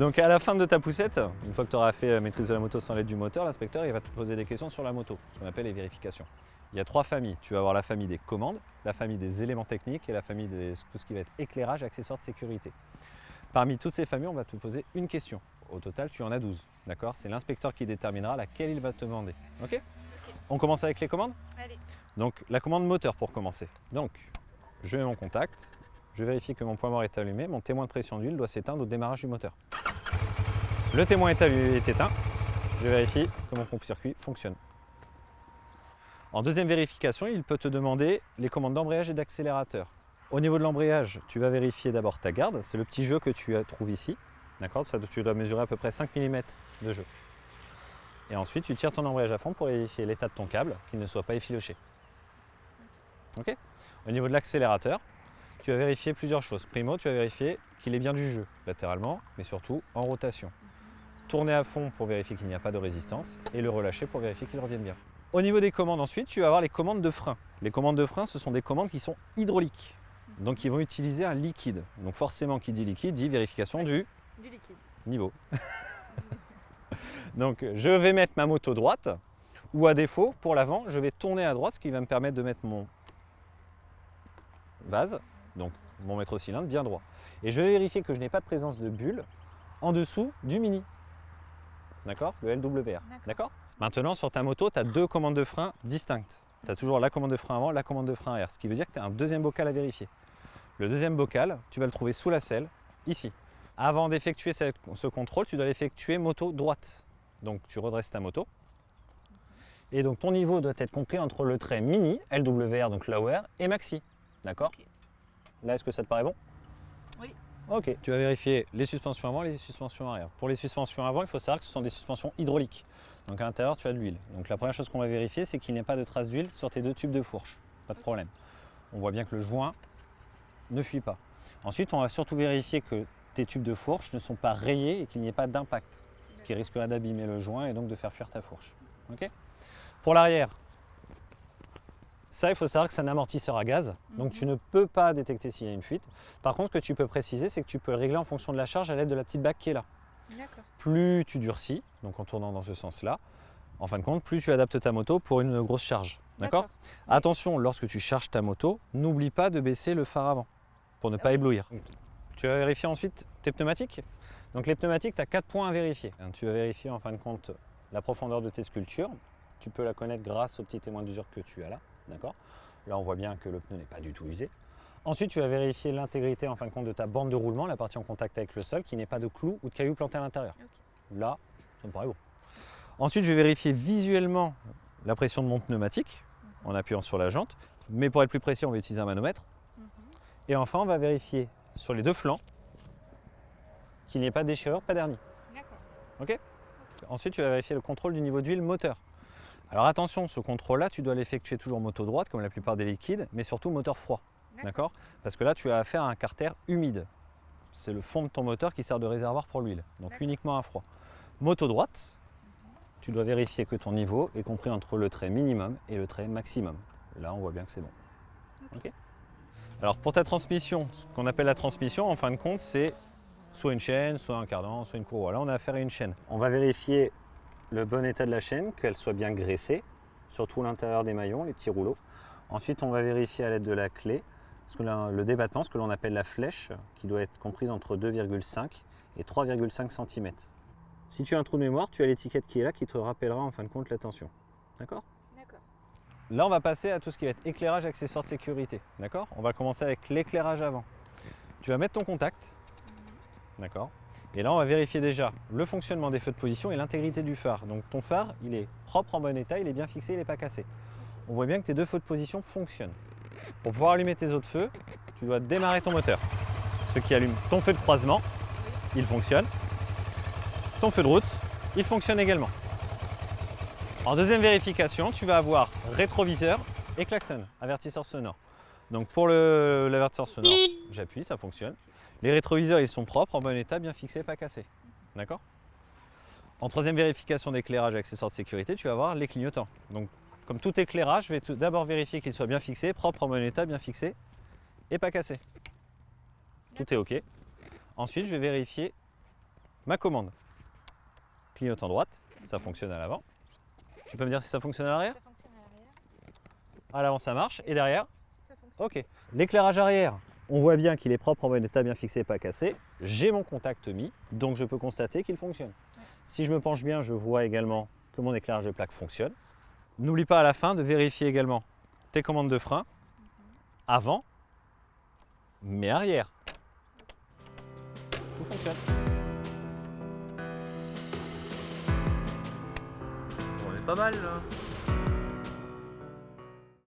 Donc à la fin de ta poussette, une fois que tu auras fait maîtrise de la moto sans l'aide du moteur, l'inspecteur il va te poser des questions sur la moto, ce qu'on appelle les vérifications. Il y a 3 familles. Tu vas avoir la famille des commandes, la famille des éléments techniques et la famille de tout ce qui va être éclairage, accessoires de sécurité. Parmi toutes ces familles, on va te poser une question. Au total, tu en as 12. D'accord? C'est l'inspecteur qui déterminera laquelle il va te demander. Ok? On commence avec les commandes? Allez. Donc la commande moteur pour commencer. Donc je mets mon contact, je vérifie que mon point mort est allumé, mon témoin de pression d'huile doit s'éteindre au démarrage du moteur. Le témoin est éteint, je vérifie que mon coupe-circuit fonctionne. En deuxième vérification, il peut te demander les commandes d'embrayage et d'accélérateur. Au niveau de l'embrayage, tu vas vérifier d'abord ta garde, c'est le petit jeu que tu trouves ici. D'accord? Ça, tu dois mesurer à peu près 5 mm de jeu. Et ensuite, tu tires ton embrayage à fond pour vérifier l'état de ton câble, qu'il ne soit pas effiloché. Okay? Au niveau de l'accélérateur, tu vas vérifier plusieurs choses. Primo, tu vas vérifier qu'il est bien du jeu, latéralement, mais surtout en rotation. Tourner à fond pour vérifier qu'il n'y a pas de résistance et le relâcher pour vérifier qu'il revienne bien. Au niveau des commandes ensuite, tu vas avoir les commandes de frein. Les commandes de frein, ce sont des commandes qui sont hydrauliques. Donc ils vont utiliser un liquide. Donc forcément, qui dit liquide dit vérification du liquide. Niveau. Donc je vais mettre ma moto droite ou à défaut, pour l'avant, je vais tourner à droite, ce qui va me permettre de mettre mon vase, donc mon métro-cylindre bien droit. Et je vais vérifier que je n'ai pas de présence de bulle en dessous du mini. D'accord? Le LWR. D'accord? Maintenant, sur ta moto, tu as 2 commandes de frein distinctes. Tu as toujours la commande de frein avant, la commande de frein arrière, ce qui veut dire que tu as un deuxième bocal à vérifier. Le deuxième bocal, tu vas le trouver sous la selle, ici. Avant d'effectuer ce contrôle, tu dois l'effectuer moto droite. Donc tu redresses ta moto. Et donc ton niveau doit être compris entre le trait mini, LWR, donc lower, et maxi. D'accord? Okay. Là, est-ce que ça te paraît bon? Oui. Ok. Tu vas vérifier les suspensions avant et les suspensions arrière. Pour les suspensions avant, il faut savoir que ce sont des suspensions hydrauliques. Donc à l'intérieur, tu as de l'huile. Donc la première chose qu'on va vérifier, c'est qu'il n'y ait pas de traces d'huile sur tes 2 tubes de fourche. Pas de problème. On voit bien que le joint ne fuit pas. Ensuite, on va surtout vérifier que tes tubes de fourche ne sont pas rayés et qu'il n'y ait pas d'impact qui risquerait d'abîmer le joint et donc de faire fuir ta fourche. Okay? Pour l'arrière, ça, il faut savoir que c'est un amortisseur à gaz, donc tu ne peux pas détecter s'il y a une fuite. Par contre, ce que tu peux préciser, c'est que tu peux le régler en fonction de la charge à l'aide de la petite bague qui est là. Plus tu durcis, donc en tournant dans ce sens-là, en fin de compte, plus tu adaptes ta moto pour une grosse charge. D'accord? Attention, lorsque tu charges ta moto, n'oublie pas de baisser le phare avant pour ne pas éblouir. Tu vas vérifier ensuite tes pneumatiques. Donc les pneumatiques, tu as 4 points à vérifier. Tu vas vérifier en fin de compte la profondeur de tes sculptures. Tu peux la connaître grâce au petit témoin d'usure que tu as là. D'accord? Là, on voit bien que le pneu n'est pas du tout usé. Ensuite, tu vas vérifier l'intégrité en fin de compte de ta bande de roulement, la partie en contact avec le sol, qui n'est pas de clous ou de cailloux plantés à l'intérieur. Là, ça me paraît bon. Ensuite, je vais vérifier visuellement la pression de mon pneumatique en appuyant sur la jante. Mais pour être plus précis, on va utiliser un manomètre. Et enfin, on va vérifier sur les 2 flancs qu'il n'y ait pas de déchirure, pas d'hernie. D'accord. Ok? Ensuite, tu vas vérifier le contrôle du niveau d'huile moteur. Alors attention, ce contrôle-là, tu dois l'effectuer toujours moto droite, comme la plupart des liquides, mais surtout moteur froid. D'accord? Parce que là, tu as affaire à un carter humide. C'est le fond de ton moteur qui sert de réservoir pour l'huile, donc uniquement à froid. Moto droite, tu dois vérifier que ton niveau est compris entre le trait minimum et le trait maximum. Là, on voit bien que c'est bon. Okay. Alors pour ta transmission, ce qu'on appelle la transmission, en fin de compte, c'est soit une chaîne, soit un cardan, soit une courroie. Là, on a affaire à une chaîne. On va vérifier le bon état de la chaîne, qu'elle soit bien graissée, surtout l'intérieur des maillons, les petits rouleaux. Ensuite, on va vérifier à l'aide de la clé le débattement, ce que l'on appelle la flèche, qui doit être comprise entre 2,5 et 3,5 cm. Si tu as un trou de mémoire, tu as l'étiquette qui est là, qui te rappellera en fin de compte la tension. D'accord? D'accord. Là, on va passer à tout ce qui va être éclairage, accessoires de sécurité. D'accord? On va commencer avec l'éclairage avant. Tu vas mettre ton contact. D'accord? Et là, on va vérifier déjà le fonctionnement des feux de position et l'intégrité du phare. Donc ton phare, il est propre, en bon état, il est bien fixé, il n'est pas cassé. On voit bien que tes 2 feux de position fonctionnent. Pour pouvoir allumer tes autres feux, tu dois démarrer ton moteur. Ce qui allume ton feu de croisement, il fonctionne. Ton feu de route, il fonctionne également. En deuxième vérification, tu vas avoir rétroviseur et klaxon, avertisseur sonore. Donc pour l'avertisseur sonore, j'appuie, ça fonctionne. Les rétroviseurs, ils sont propres, en bon état, bien fixés, pas cassés. D'accord? En troisième vérification d'éclairage et accessoires de sécurité, tu vas avoir les clignotants. Donc comme tout éclairage, je vais d'abord vérifier qu'il soit bien fixé, propre, en bon état, bien fixé et pas cassé. Tout est OK. Ensuite, je vais vérifier ma commande. Clignotant droite, ça fonctionne à l'avant. Tu peux me dire si ça fonctionne à l'arrière? Ça fonctionne à l'arrière. À l'avant ça marche et derrière? Ça fonctionne. Ok. L'éclairage arrière, on voit bien qu'il est propre, en bon état, bien fixé, pas cassé. J'ai mon contact mis, donc je peux constater qu'il fonctionne. Ouais. Si je me penche bien, je vois également que mon éclairage de plaque fonctionne. N'oublie pas à la fin de vérifier également tes commandes de frein, avant, mais arrière. Tout fonctionne. On est pas mal là.